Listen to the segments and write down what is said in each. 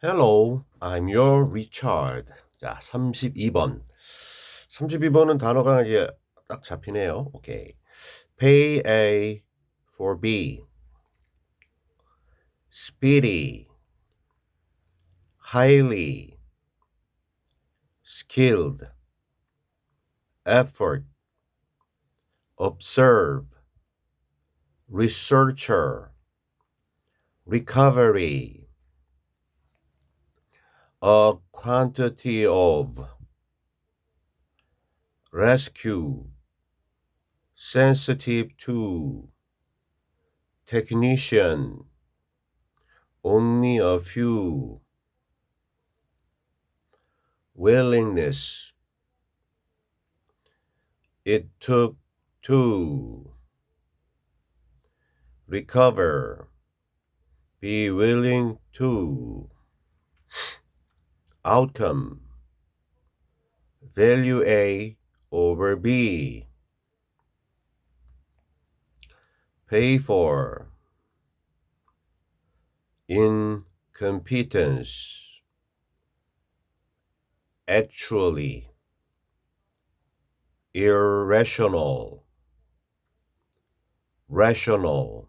Hello, I'm your Richard. 자, 32번. 32번은 단어가 이제 딱 잡히네요. 오케이. Pay A for B. Speedy. Highly. Skilled. Effort. Observe. Researcher. Recovery. A quantity of. Rescue. Sensitive to. Technician. Only a few. Willingness. It took two. Recover. Be willing to. Outcome. Value A over B. Pay for. Incompetence. Actually. Irrational. Rational.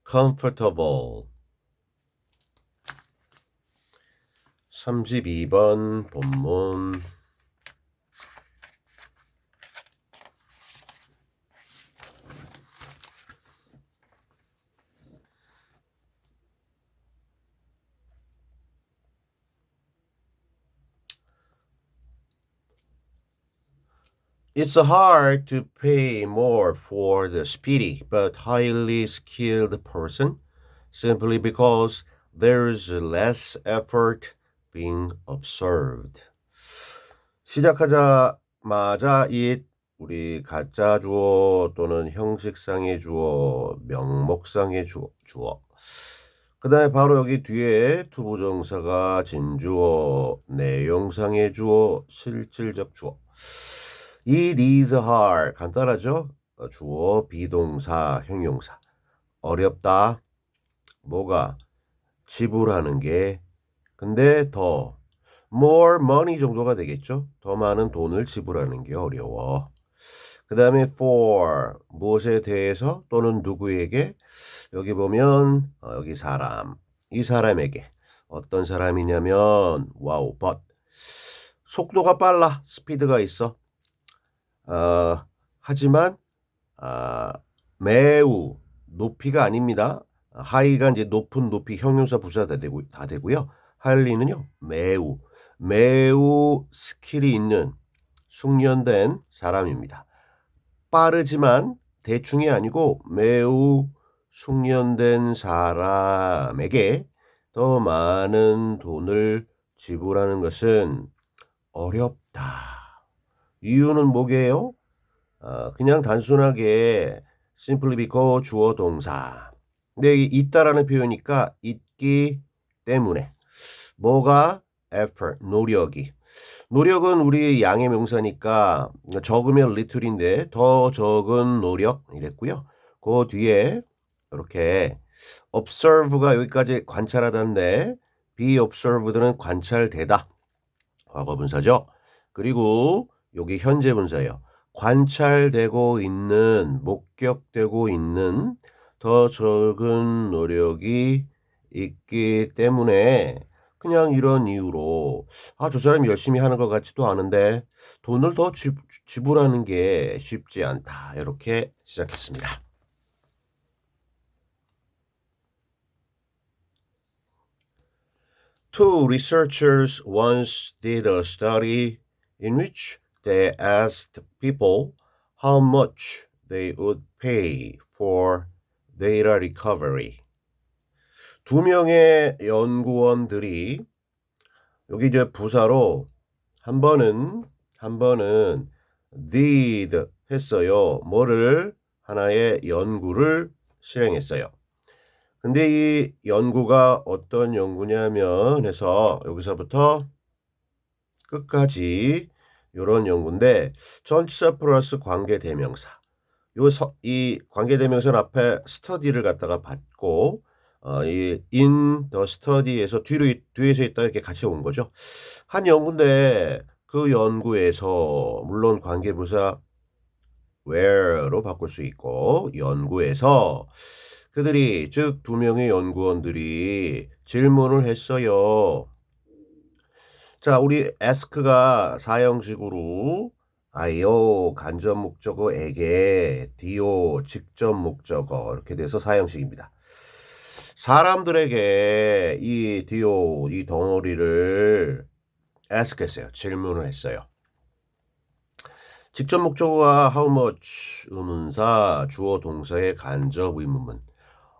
Comfortable. 32번 본문. It's hard to pay more for the speedy but highly skilled person simply because there's less effort being observed. 시작하자마자 it 우리 가짜 주어 또는 형식상의 주어, 명목상의 주어. 그 다음에 바로 여기 뒤에 투부정사가 진주어, 내용상의 주어, 실질적 주어. It is hard. 간단하죠? 주어, 비동사, 형용사. 어렵다. 뭐가? 지불하는 게. 근데 더 more money 정도가 되겠죠? 더 많은 돈을 지불하는 게 어려워. 그 다음에 for 무엇에 대해서 또는 누구에게. 여기 보면 여기 사람. 이 사람에게. 어떤 사람이냐면 와우, but 속도가 빨라. 스피드가 있어. 하지만 매우 높이가 아닙니다. 하이가 이제 높은 높이 형용사 부사 다 되고요. 하이리는요 매우 스킬이 있는 숙련된 사람입니다. 빠르지만 대충이 아니고 매우 숙련된 사람에게 더 많은 돈을 지불하는 것은 어렵다. 이유는 뭐게요? 그냥 단순하게 simply because 주어 동사. 근데 있다라는 표현이니까 있기 때문에. 뭐가? effort, 노력이. 노력은 우리 양의 명사니까 적으면 little인데 더 적은 노력 이랬고요. 그 뒤에 이렇게 observe가 여기까지 관찰하다인데 be observed는 관찰되다. 과거분사죠. 그리고 여기 현재 분사예요. 관찰되고 있는, 목격되고 있는 더 적은 노력이 있기 때문에 그냥 이런 이유로 저 사람이 열심히 하는 것 같지도 않은데 돈을 더 지불하는 게 쉽지 않다. 이렇게 시작했습니다. Two researchers once did a study in which they asked people how much they would pay for data recovery. 두 명의 연구원들이 여기 이제 부사로 한 번은 did 했어요. 뭐를? 하나의 연구를 실행했어요. 근데 이 연구가 어떤 연구냐면 해서 여기서부터 끝까지 이런 연구인데 전치사 플러스 관계대명사. 이 관계대명사 앞에 스터디를 갖다가 받고 이 in the study에서 뒤에서 있다 이렇게 같이 온 거죠. 한 연구인데 그 연구에서 물론 관계부사 where로 바꿀 수 있고 연구에서 그들이 즉 두 명의 연구원들이 질문을 했어요. 자, 우리 ask가 사형식으로 IO 간접 목적어에게 DO 직접 목적어 이렇게 돼서 사형식입니다. 사람들에게 이 DO 이 덩어리를 ask 했어요. 질문을 했어요. 직접 목적어가 how much 의문사 주어 동사의 간접 의문문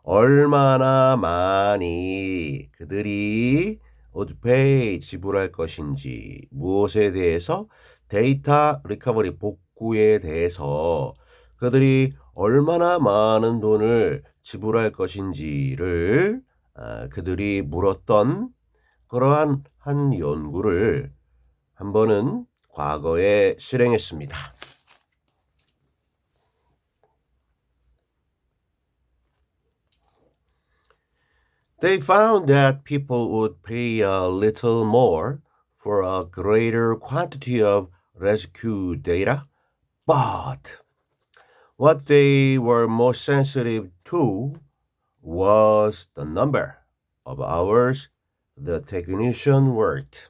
얼마나 많이 그들이 would pay 지불할 것인지 무엇에 대해서 데이터 리커버리 복구에 대해서 그들이 얼마나 많은 돈을 지불할 것인지를 그들이 물었던 그러한 한 연구를 한 번은 과거에 실행했습니다. They found that people would pay a little more for a greater quantity of rescue data, but what they were most sensitive to was the number of hours the technician worked.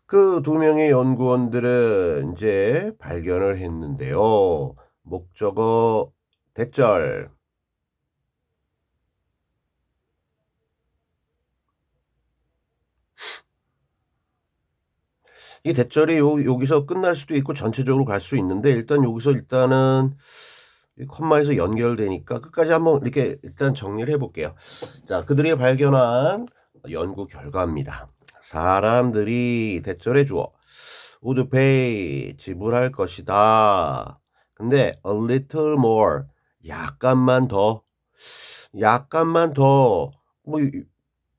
그 두 명의 연구원들은 이제 발견을 했는데요. 목적어 대절. 이 대절이 여기서 끝날 수도 있고 전체적으로 갈 수 있는데 일단은 이 콤마에서 연결되니까 끝까지 한번 이렇게 일단 정리를 해볼게요. 자, 그들이 발견한 연구 결과입니다. 사람들이 대절해 주어 would pay 지불할 것이다. 근데 a little more 약간만 더 뭐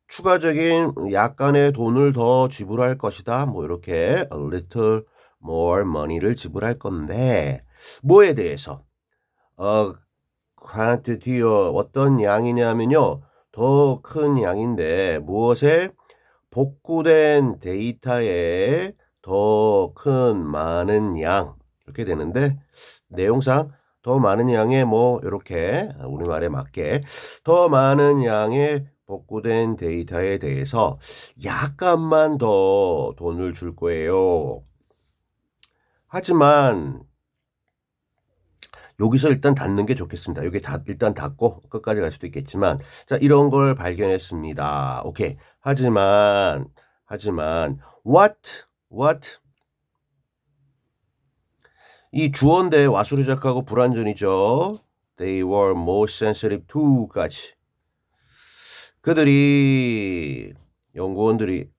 추가적인 약간의 돈을 더 지불할 것이다. 뭐 이렇게 a little more money를 지불할 건데 뭐에 대해서 quantity요 어떤 양이냐면요 더 큰 양인데 무엇에 복구된 데이터에 더 큰 많은 양 이렇게 되는데 내용상 더 많은 양의 뭐 이렇게 우리말에 맞게 더 많은 양의 복구된 데이터에 대해서 약간만 더 돈을 줄 거예요. 하지만 여기서 일단 닫는 게 좋겠습니다. 여기 일단 닫고 끝까지 갈 수도 있겠지만 자 이런 걸 발견했습니다. 오케이. 하지만 what 이 주어인데 와수로 시작하고 불완전이죠. They were most sensitive to까지. 그들이 연구원들이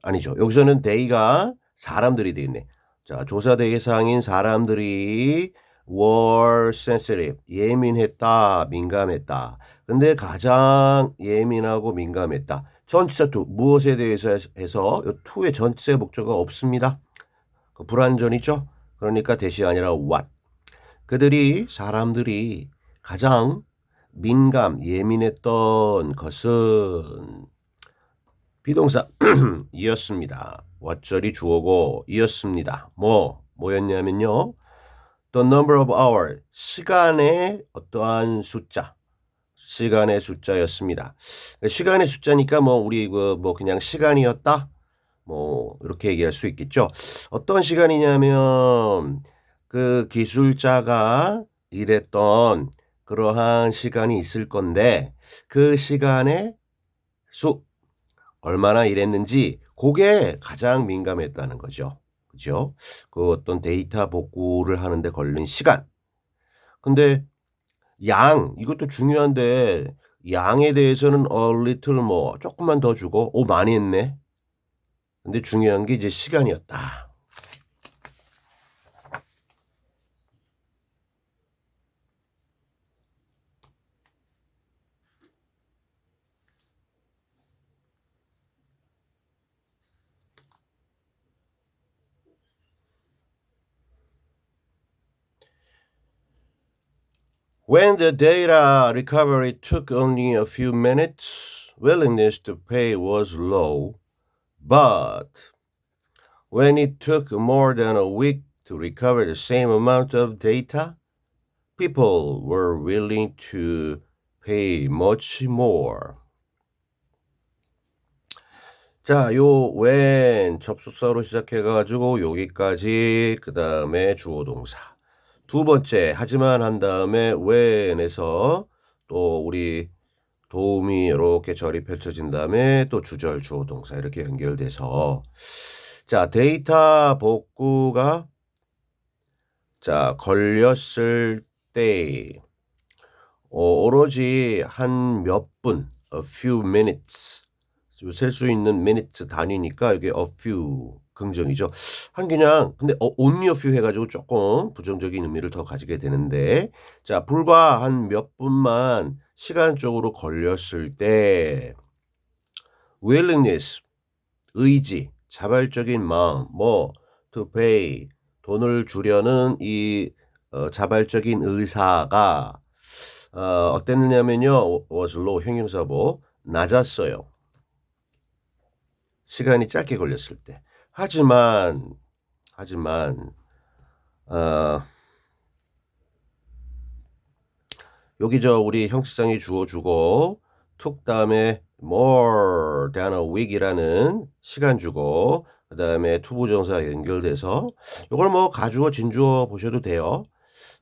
아니죠. 여기서는 they가 사람들이 돼 있네. 자, 조사 대상인 사람들이 were sensitive 예민했다, 민감했다. 근데 가장 예민하고 민감했다. 전치사 to 무엇에 대해서 해서 이 to의 전체 목적어가 없습니다. 그 불완전이죠. 그러니까 대시 아니라 what. 사람들이 가장 예민했던 것은 비동사 이었습니다. what절이 주어고 이었습니다. 뭐였냐면요. The number of hour, 시간의 어떠한 숫자, 시간의 숫자였습니다. 시간의 숫자니까 우리 그냥 시간이었다. 이렇게 얘기할 수 있겠죠. 어떤 시간이냐면 그 기술자가 일했던 그러한 시간이 있을 건데 그 시간의 수 얼마나 일했는지 그게 가장 민감했다는 거죠. 그죠? 그 어떤 데이터 복구를 하는데 걸린 시간. 근데 이것도 중요한데 양에 대해서는 a little more 조금만 더 주고 많이 했네. 근데 중요한 게 이제 시간이었다. When the data recovery took only a few minutes, willingness to pay was low, but when it took more than a week to recover the same amount of data, people were willing to pay much more. 자, 요 when 접속사로 시작해가지고 여기까지 그 다음에 주어 동사. 두 번째 하지만 한 다음에 when에서 또 우리 도움이 이렇게 절이 펼쳐진 다음에 또 주절 주어 동사 이렇게 연결돼서 자 데이터 복구가 자 걸렸을 때 오로지 한 몇 분, a few minutes 셀 수 있는 minutes 단위니까 이게 a few 긍정이죠. 한 그냥 근데 only a few 해가지고 조금 부정적인 의미를 더 가지게 되는데 자 불과 한 몇 분만 시간적으로 걸렸을 때 willingness 의지 자발적인 마음 뭐 to pay 돈을 주려는 이 자발적인 의사가 어땠느냐면요 was low 형용사보 낮았어요. 시간이 짧게 걸렸을 때. 하지만 여기 우리 형식상이 주어주고 툭 다음에 more than a week이라는 시간 주고 그 다음에 투부정사 연결돼서 이걸 뭐 가주어 진주어 보셔도 돼요.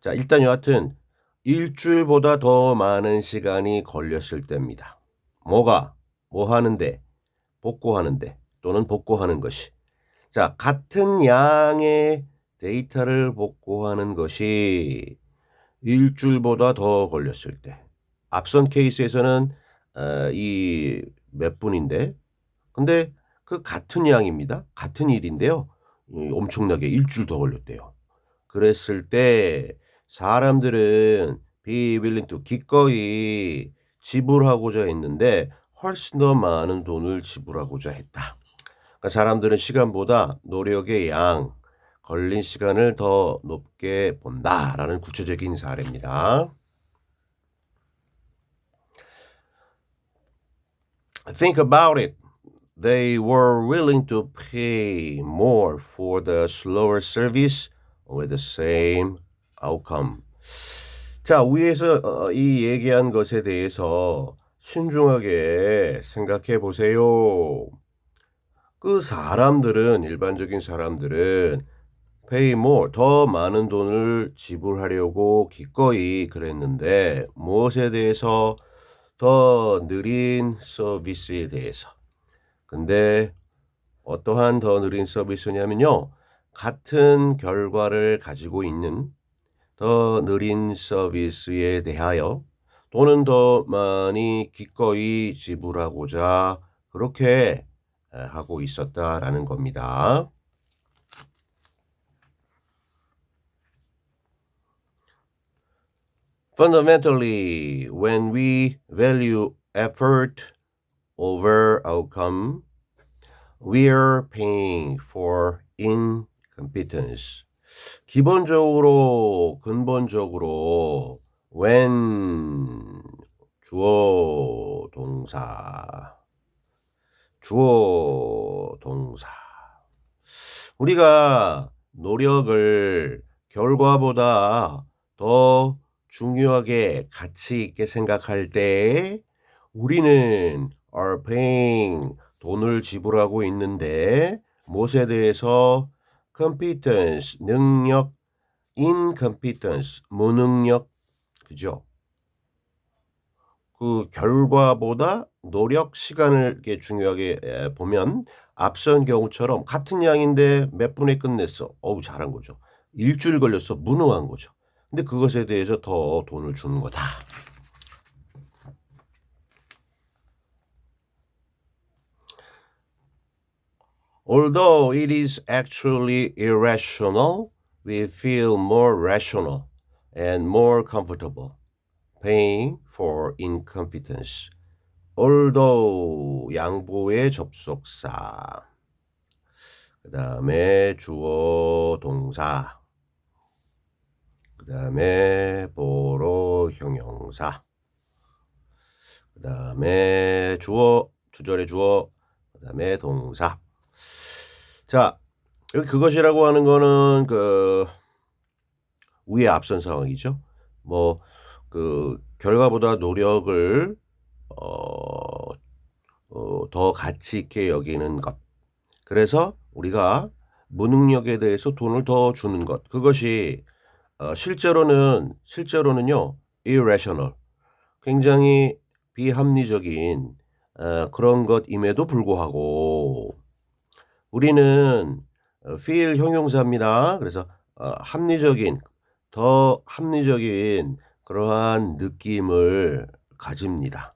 자 일단 여하튼 일주일보다 더 많은 시간이 걸렸을 때입니다. 뭐가? 뭐 하는데? 복구하는데 또는 복구하는 것이. 자 같은 양의 데이터를 복구하는 것이 일주일보다 더 걸렸을 때. 앞선 케이스에서는 이 몇 분인데 근데 그 같은 양입니다. 같은 일인데요. 엄청나게 일주일 더 걸렸대요. 그랬을 때 사람들은 be willing to 기꺼이 지불하고자 했는데 훨씬 더 많은 돈을 지불하고자 했다. 그러니까 사람들은 시간보다 노력의 양, 걸린 시간을 더 높게 본다라는 구체적인 사례입니다. Think about it. They were willing to pay more for the slower service with the same outcome. 자, 위에서 이 얘기한 것에 대해서 신중하게 생각해 보세요. 그 사람들은 일반적인 사람들은 pay more 더 많은 돈을 지불하려고 기꺼이 그랬는데 무엇에 대해서 더 느린 서비스에 대해서. 근데 어떠한 더 느린 서비스냐면요. 같은 결과를 가지고 있는 더 느린 서비스에 대하여 돈은 더 많이 기꺼이 지불하고자 그렇게 하고 있었다라는 겁니다. Fundamentally, when we value effort over outcome, we are paying for incompetence. 기본적으로 근본적으로 when 주어 동사 우리가 노력을 결과보다 더 중요하게 가치 있게 생각할 때 우리는 are paying 돈을 지불하고 있는데 무엇에 대해서 competence 능력 incompetence 무능력 그죠? 그 결과보다 노력 시간을 이렇게 중요하게 보면 앞선 경우처럼 같은 양인데 몇 분에 끝냈어. 어우 잘한 거죠. 일주일 걸렸어. 무능한 거죠. 근데 그것에 대해서 더 돈을 주는 거다. Although it is actually irrational, we feel more rational and more comfortable paying for incompetence. Although 양보의 접속사 그 다음에 주어 동사 그 그 다음에 보러 형용사, 그 다음에 주어, 주절의 주어, 그 다음에 동사. 자, 여기 그것이라고 하는 거는 그 위에 앞선 상황이죠. 뭐 그 결과보다 노력을 더 가치 있게 여기는 것. 그래서 우리가 무능력에 대해서 돈을 더 주는 것. 그것이 실제로는요 irrational, 굉장히 비합리적인 그런 것임에도 불구하고 우리는 feel 형용사입니다. 그래서 합리적인, 더 합리적인 그러한 느낌을 가집니다.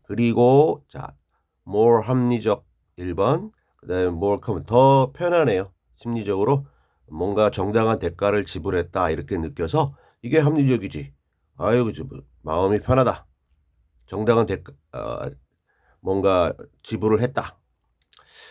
그리고 자, more 합리적 1번, 그다음에 more 더 편안해요. 심리적으로 뭔가 정당한 대가를 지불했다 이렇게 느껴서 이게 합리적이지. 아유, 그죠, 마음이 편하다. 정당한 대가, 뭔가 지불을 했다.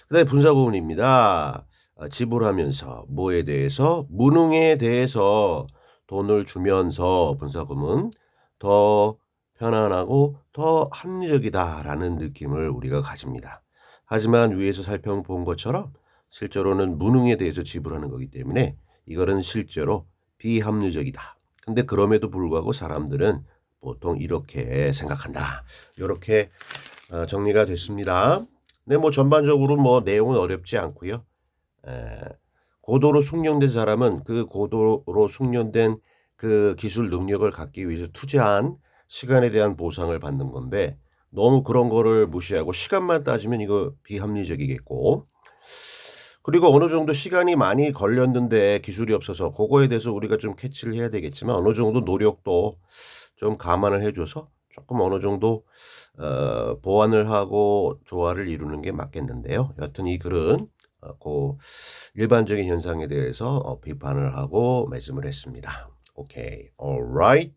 그다음에 분사구문입니다. 지불하면서 뭐에 대해서, 무능에 대해서 돈을 주면서 분사구문 더 편안하고 더 합리적이다라는 느낌을 우리가 가집니다. 하지만 위에서 살펴본 것처럼 실제로는 무능에 대해서 지불하는 거기 때문에 이거는 실제로 비합리적이다. 근데 그럼에도 불구하고 사람들은 보통 이렇게 생각한다. 이렇게 정리가 됐습니다. 네, 뭐 전반적으로 뭐 내용은 어렵지 않고요. 고도로 숙련된 사람은 그 고도로 숙련된 그 기술 능력을 갖기 위해서 투자한 시간에 대한 보상을 받는 건데, 너무 그런 거를 무시하고 시간만 따지면 이거 비합리적이겠고, 그리고 어느 정도 시간이 많이 걸렸는데 기술이 없어서 그거에 대해서 우리가 좀 캐치를 해야 되겠지만 어느 정도 노력도 좀 감안을 해줘서 조금 어느 정도 보완을 하고 조화를 이루는 게 맞겠는데요. 여하튼 이 글은 그 일반적인 현상에 대해서 비판을 하고 말씀을 했습니다. 오케이, alright.